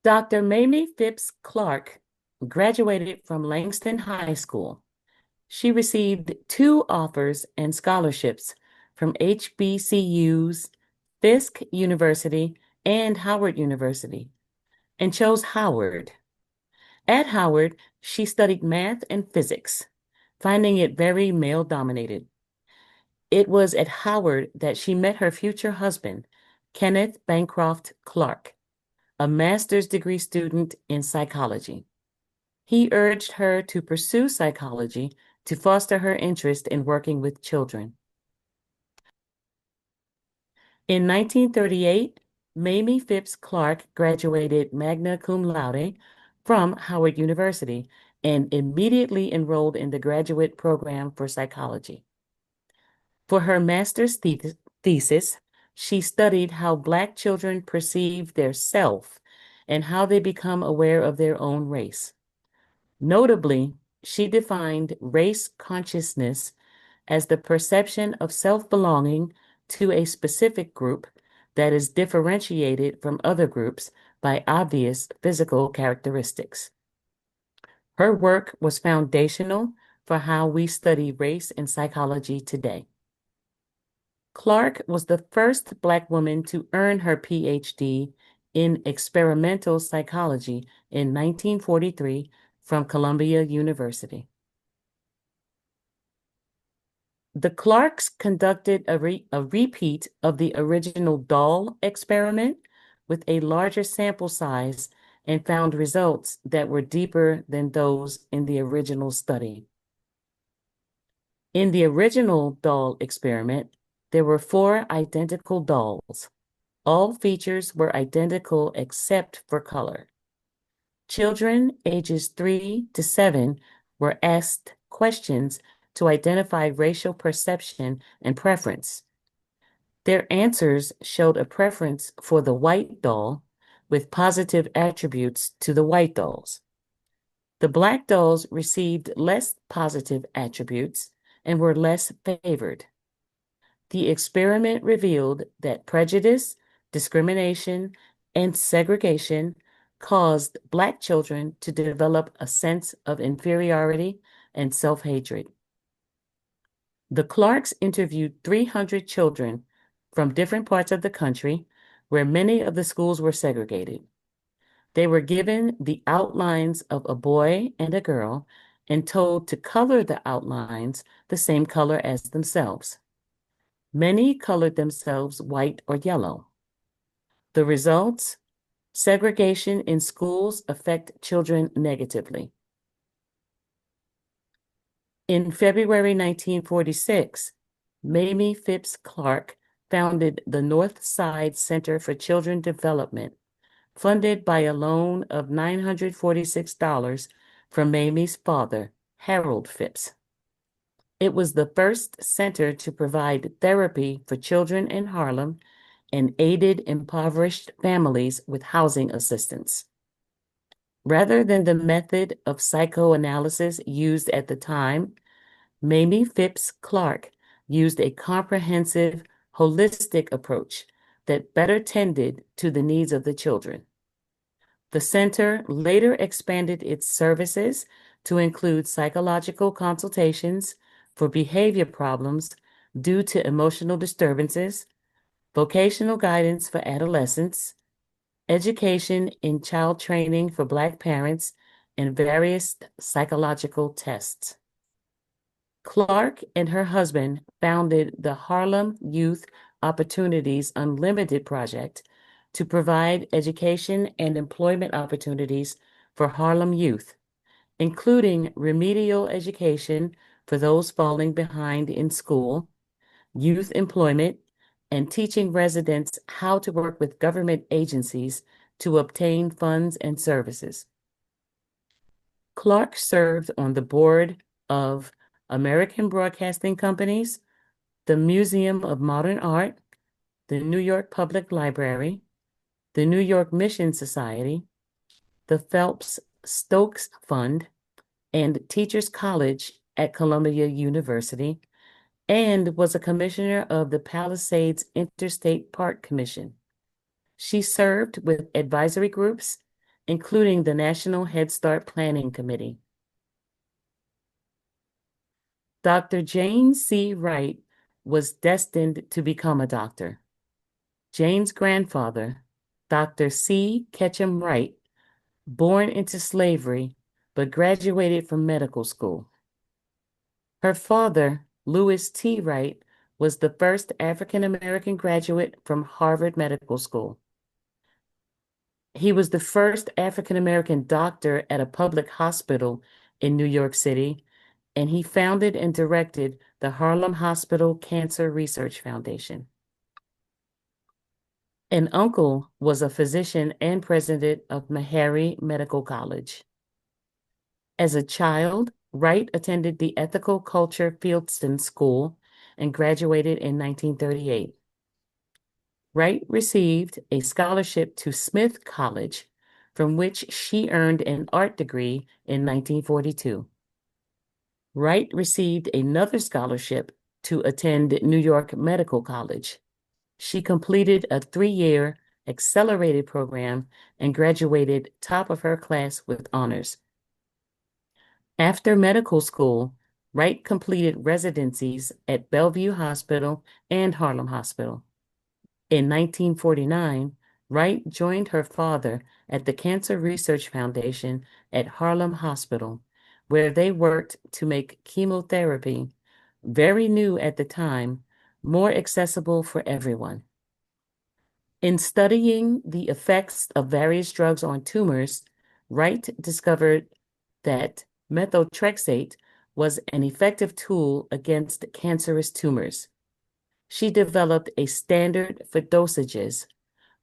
Dr. Mamie Phipps Clark graduated from Langston High School. She received two offers and scholarships from HBCUs, Fisk University, and Howard University, and chose Howard. At Howard, she studied math and physics, finding it very male-dominated. It was at Howard that she met her future husband, Kenneth Bancroft Clark, a master's degree student in psychology. He urged her to pursue psychology to foster her interest in working with children. In 1938, Mamie Phipps Clark graduated magna cum laude from Howard University and immediately enrolled in the graduate program for psychology. For her master's thesis, she studied how Black children perceive their self and how they become aware of their own race. Notably, she defined race consciousness as the perception of self-belonging to a specific group that is differentiated from other groups by obvious physical characteristics. Her work was foundational for how we study race in psychology today. Clark was the first Black woman to earn her PhD in experimental psychology in 1943 from Columbia University. The Clarks conducted a repeat of the original doll experiment with a larger sample size and found results that were deeper than those in the original study. In the original doll experiment, there were 4 identical dolls. All features were identical except for color. Children ages 3 to 7 were asked questions to identify racial perception and preference. Their answers showed a preference for the white doll with positive attributes to the white dolls. The Black dolls received less positive attributes and were less favored. The experiment revealed that prejudice, discrimination, and segregation caused Black children to develop a sense of inferiority and self-hatred. The Clarks interviewed 300 children from different parts of the country where many of the schools were segregated. They were given the outlines of a boy and a girl and told to color the outlines the same color as themselves. Many colored themselves white or yellow. The results: segregation in schools affect children negatively. In February 1946, Mamie Phipps Clark founded the North Side Center for Children Development, funded by a loan of $946 from Mamie's father, Harold Phipps. It was the first center to provide therapy for children in Harlem and aided impoverished families with housing assistance. Rather than the method of psychoanalysis used at the time, Mamie Phipps Clark used a comprehensive, holistic approach that better tended to the needs of the children. The center later expanded its services to include psychological consultations for behavior problems due to emotional disturbances, vocational guidance for adolescents, education in child training for Black parents, and various psychological tests. Clark and her husband founded the Harlem Youth Opportunities Unlimited project to provide education and employment opportunities for Harlem youth, including remedial education for those falling behind in school, youth employment, and teaching residents how to work with government agencies to obtain funds and services. Clark served on the board of American Broadcasting Companies, the Museum of Modern Art, the New York Public Library, the New York Mission Society, the Phelps Stokes Fund, and Teachers College at Columbia University, and was a commissioner of the Palisades Interstate Park Commission. She served with advisory groups including the National Head Start Planning Committee. Dr. Jane C. Wright was destined to become a doctor. Jane's grandfather, Dr. C. Ketchum Wright, born into slavery, but graduated from medical school. Her father, Louis T. Wright, was the first African American graduate from Harvard Medical School. He was the first African American doctor at a public hospital in New York City, and he founded and directed the Harlem Hospital Cancer Research Foundation. An uncle was a physician and president of Meharry Medical College. As a child, Wright attended the Ethical Culture Fieldston School and graduated in 1938. Wright received a scholarship to Smith College, from which she earned an art degree in 1942. Wright received another scholarship to attend New York Medical College. She completed a 3-year accelerated program and graduated top of her class with honors. After medical school, Wright completed residencies at Bellevue Hospital and Harlem Hospital. In 1949, Wright joined her father at the Cancer Research Foundation at Harlem Hospital, where they worked to make chemotherapy, very new at the time, more accessible for everyone. In studying the effects of various drugs on tumors, Wright discovered that methotrexate was an effective tool against cancerous tumors. She developed a standard for dosages,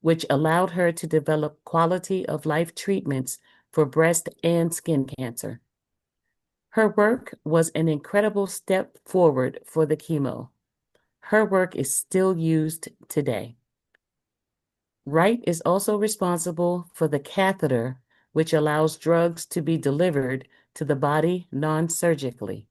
which allowed her to develop quality of life treatments for breast and skin cancer. Her work was an incredible step forward for the chemo. Her work is still used today. Wright is also responsible for the catheter, which allows drugs to be delivered to the body non-surgically.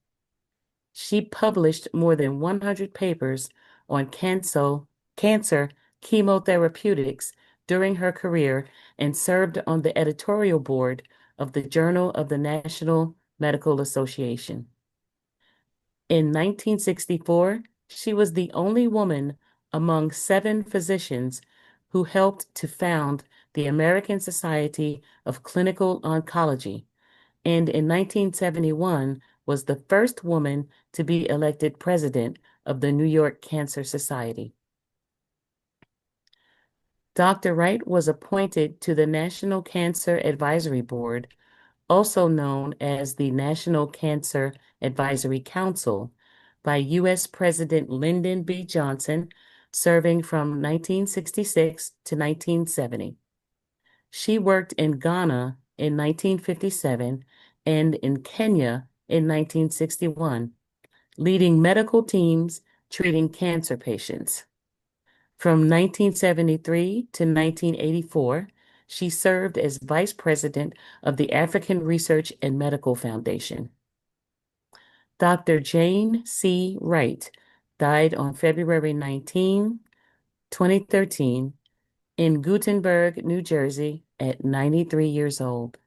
She published more than 100 papers on cancer chemotherapeutics during her career and served on the editorial board of the Journal of the National Medical Association. In 1964, she was the only woman among 7 physicians who helped to found the American Society of Clinical Oncology, and in 1971 was the first woman to be elected president of the New York Cancer Society. Dr. Wright was appointed to the National Cancer Advisory Board, also known as the National Cancer Advisory Council, by U.S. President Lyndon B. Johnson, serving from 1966 to 1970. She worked in Ghana in 1957 and in Kenya in 1961, leading medical teams treating cancer patients. From 1973 to 1984, she served as vice president of the African Research and Medical Foundation. Dr. Jane C. Wright died on February 19, 2013, in Gutenberg, New Jersey, at 93 years old.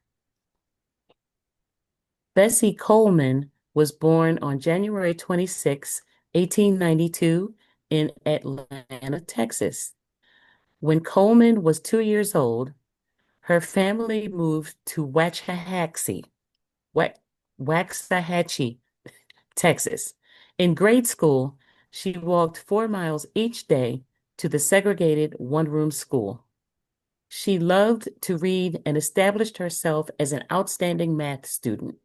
Bessie Coleman was born on January 26, 1892, in Atlanta, Texas. When Coleman was 2 years old, her family moved to Waxahachie, Texas. In grade school, she walked 4 miles each day to the segregated one-room school. She loved to read and established herself as an outstanding math student.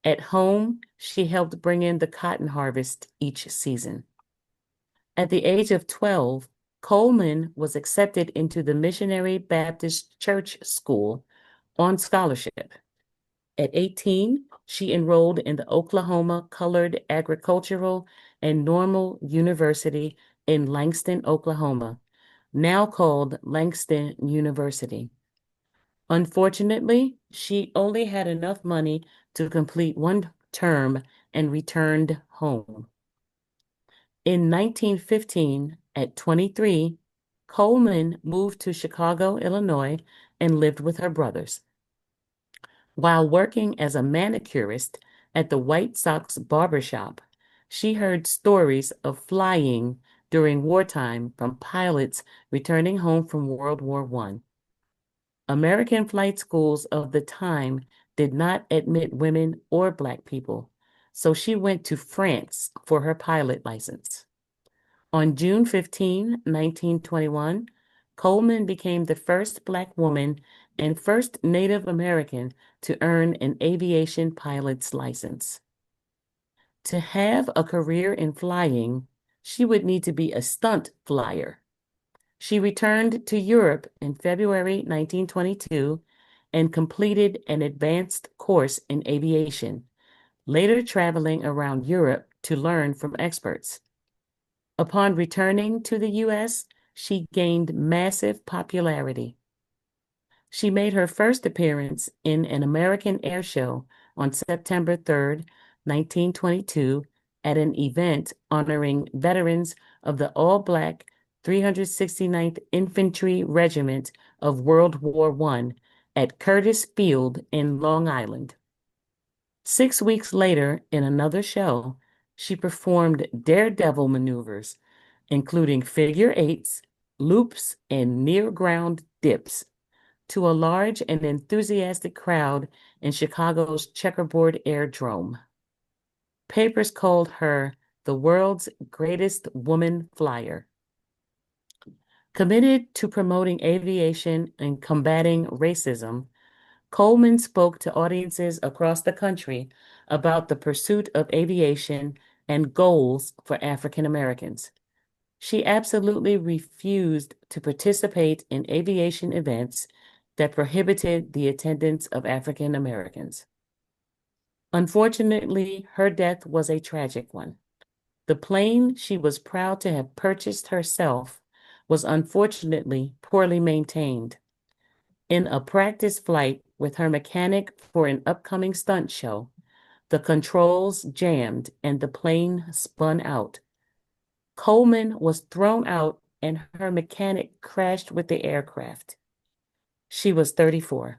At home, she helped bring in the cotton harvest each season. At the age of 12, Coleman was accepted into the Missionary Baptist Church School on scholarship. At 18, she enrolled in the Oklahoma Colored Agricultural and Normal University in Langston, Oklahoma, now called Langston University. Unfortunately, she only had enough money to complete 1 term and returned home. In 1915, at 23, Coleman moved to Chicago, Illinois, and lived with her brothers. While working as a manicurist at the White Sox barber shop, she heard stories of flying during wartime from pilots returning home from World War I. American flight schools of the time did not admit women or Black people, so she went to France for her pilot license. On June 15, 1921, Coleman became the first Black woman and first Native American to earn an aviation pilot's license. To have a career in flying, she would need to be a stunt flyer. She returned to Europe in February 1922 and completed an advanced course in aviation, later traveling around Europe to learn from experts. Upon returning to the U.S., she gained massive popularity. She made her first appearance in an American air show on September 3rd, 1922, at an event honoring veterans of the all-Black 369th Infantry Regiment of World War I at Curtis Field in Long Island. 6 weeks later, in another show, she performed daredevil maneuvers, including figure eights, loops, and near-ground dips, to a large and enthusiastic crowd in Chicago's Checkerboard Aerodrome. Papers called her the world's greatest woman flyer. Committed to promoting aviation and combating racism, Coleman spoke to audiences across the country about the pursuit of aviation and goals for African Americans. She absolutely refused to participate in aviation events that prohibited the attendance of African Americans. Unfortunately, her death was a tragic one. The plane she was proud to have purchased herself was unfortunately poorly maintained. In a practice flight with her mechanic for an upcoming stunt show, the controls jammed and the plane spun out. Coleman was thrown out and her mechanic crashed with the aircraft. She was 34.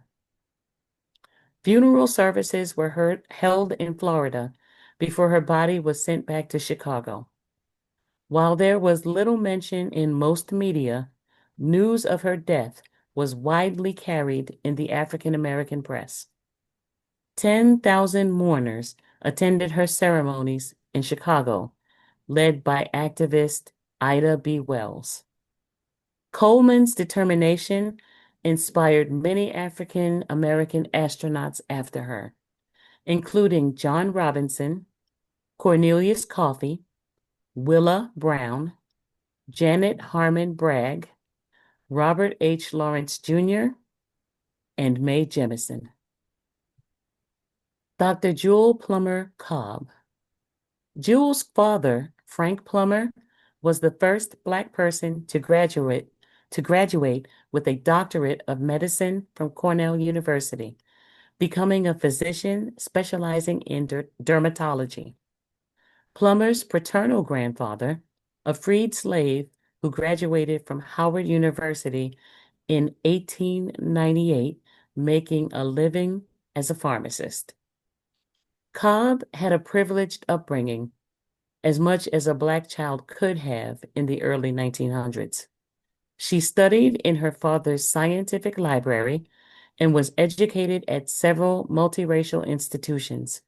Funeral services were held in Florida before her body was sent back to Chicago. While there was little mention in most media, news of her death was widely carried in the African American press. 10,000 mourners attended her ceremonies in Chicago, led by activist Ida B. Wells. Coleman's determination inspired many African American astronauts after her, including John Robinson, Cornelius Coffey, Willa Brown, Janet Harmon Bragg, Robert H. Lawrence Jr., and Mae Jemison. Dr. Jewel Plummer Cobb. Jewel's father, Frank Plummer, was the first Black person to graduate with a doctorate of medicine from Cornell University, becoming a physician specializing in dermatology. Plummer's paternal grandfather, a freed slave who graduated from Howard University in 1898, making a living as a pharmacist. Cobb had a privileged upbringing, as much as a Black child could have in the early 1900s. She studied in her father's scientific library and was educated at several multiracial institutions.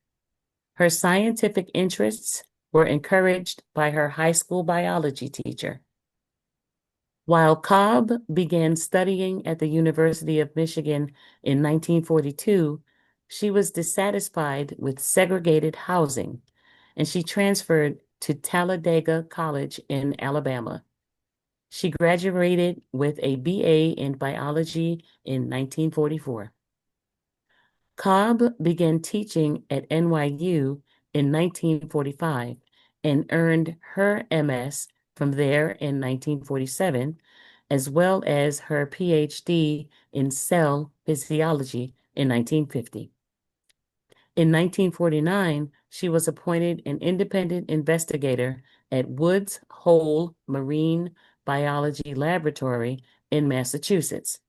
Her scientific interests were encouraged by her high school biology teacher. While Cobb began studying at the University of Michigan in 1942, she was dissatisfied with segregated housing, and she transferred to Talladega College in Alabama. She graduated with a BA in biology in 1944. Cobb began teaching at NYU in 1945 and earned her MS from there in 1947, as well as her PhD in cell physiology in 1950. In 1949, she was appointed an independent investigator at Woods Hole Marine Biology Laboratory in Massachusetts.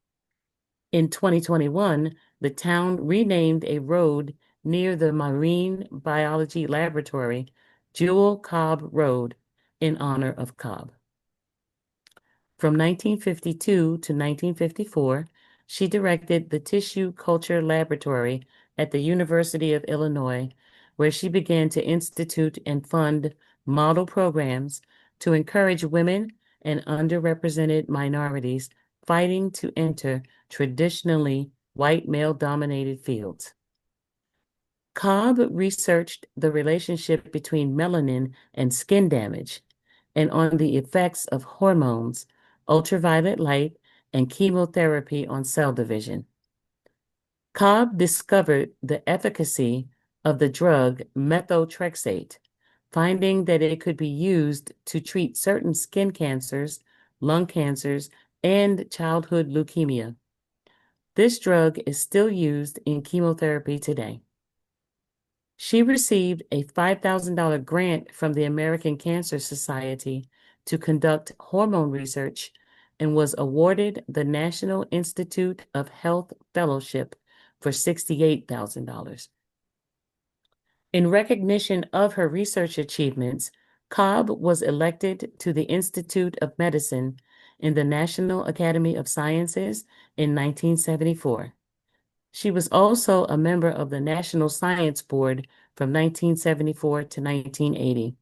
In 2021, the town renamed a road near the Marine Biology Laboratory Jewel Cobb Road in honor of Cobb. From 1952 to 1954, she directed the Tissue Culture Laboratory at the University of Illinois, where she began to institute and fund model programs to encourage women and underrepresented minorities fighting to enter traditionally white male-dominated fields. Cobb researched the relationship between melanin and skin damage and on the effects of hormones, ultraviolet light, and chemotherapy on cell division. Cobb discovered the efficacy of the drug methotrexate, finding that it could be used to treat certain skin cancers, lung cancers, and childhood leukemia. This drug is still used in chemotherapy today. She received a $5,000 grant from the American Cancer Society to conduct hormone research and was awarded the National Institute of Health Fellowship for $68,000. In recognition of her research achievements, Cobb was elected to the Institute of Medicine in the National Academy of Sciences in 1974. She was also a member of the National Science Board from 1974 to 1980.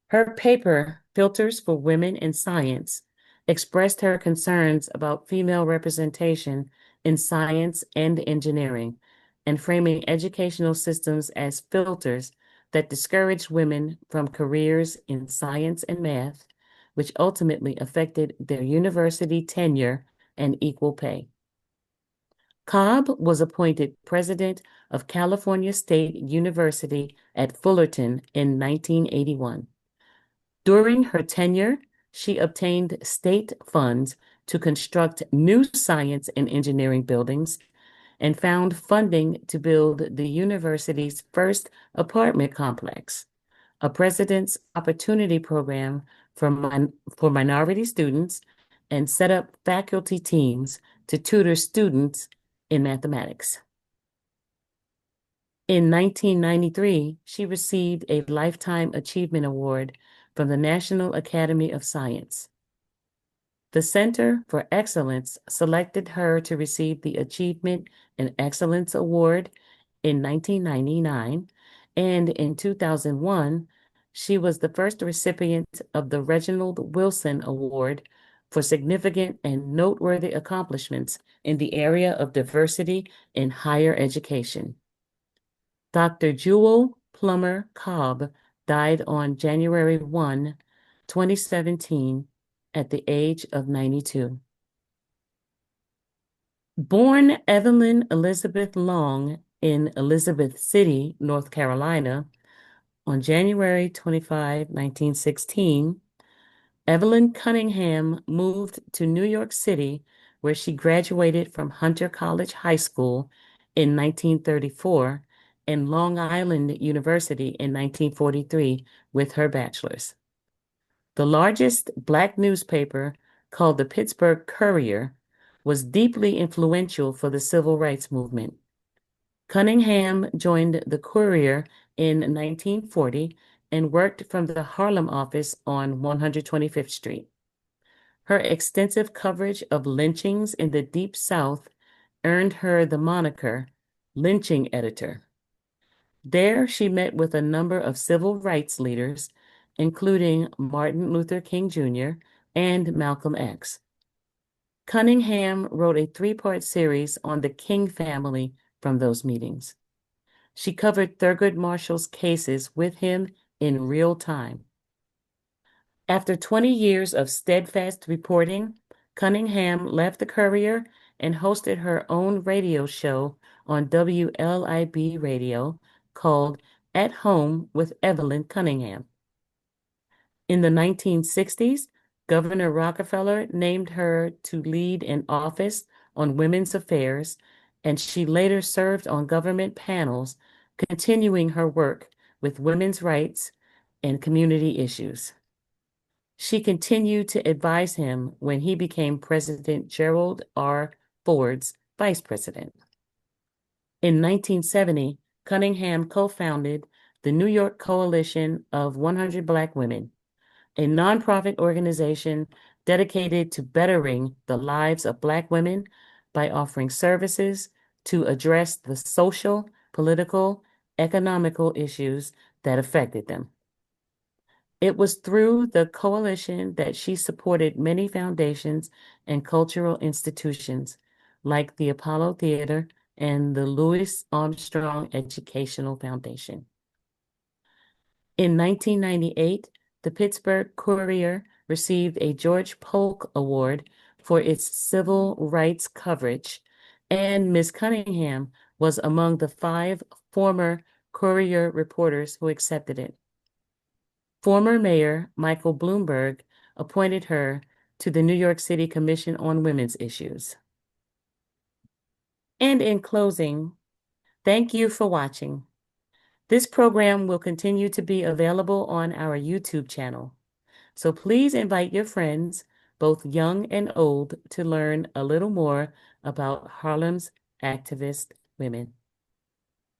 Her paper, Filters for Women in Science, expressed her concerns about female representation in science and engineering and framing educational systems as filters that discouraged women from careers in science and math, which ultimately affected their university tenure and equal pay. Cobb was appointed president of California State University at Fullerton in 1981. During her tenure, she obtained state funds to construct new science and engineering buildings and found funding to build the university's first apartment complex, a President's Opportunity Program for minority students, and set up faculty teams to tutor students in mathematics. In 1993, she received a Lifetime Achievement Award from the National Academy of Science. The Center for Excellence selected her to receive the Achievement and Excellence Award in 1999, and in 2001, she was the first recipient of the Reginald Wilson Award for significant and noteworthy accomplishments in the area of diversity in higher education. Dr. Jewel Plummer Cobb died on January 1, 2017, at the age of 92. Born Evelyn Elizabeth Long in Elizabeth City, North Carolina, on January 25, 1916, Evelyn Cunningham moved to New York City, where she graduated from Hunter College High School in 1934 and Long Island University in 1943 with her bachelor's. The largest Black newspaper, called the Pittsburgh Courier, was deeply influential for the civil rights movement. Cunningham joined the Courier in 1940 and worked from the Harlem office on 125th Street. Her extensive coverage of lynchings in the Deep South earned her the moniker lynching editor. There, she met with a number of civil rights leaders, including Martin Luther King Jr. and Malcolm X. Cunningham wrote a three-part series on the King family from those meetings. She covered Thurgood Marshall's cases with him in real time. After 20 years of steadfast reporting, Cunningham left the Courier and hosted her own radio show on WLIB radio called At Home with Evelyn Cunningham. In the 1960s, Governor Rockefeller named her to lead an office on women's affairs, and she later served on government panels, continuing her work with women's rights and community issues. She continued to advise him when he became President Gerald R. Ford's vice president. In 1970, Cunningham co-founded the New York Coalition of 100 Black Women, a nonprofit organization dedicated to bettering the lives of Black women by offering services to address the social, political, economical issues that affected them. It was through the coalition that she supported many foundations and cultural institutions like the Apollo Theater and the Louis Armstrong Educational Foundation. In 1998, the Pittsburgh Courier received a George Polk Award for its civil rights coverage, and Ms. Cunningham was among the 5 former Courier reporters who accepted it. Former Mayor Michael Bloomberg appointed her to the New York City Commission on Women's Issues. And in closing, thank you for watching. This program will continue to be available on our YouTube channel. So please invite your friends, both young and old, to learn a little more about Harlem's activist women.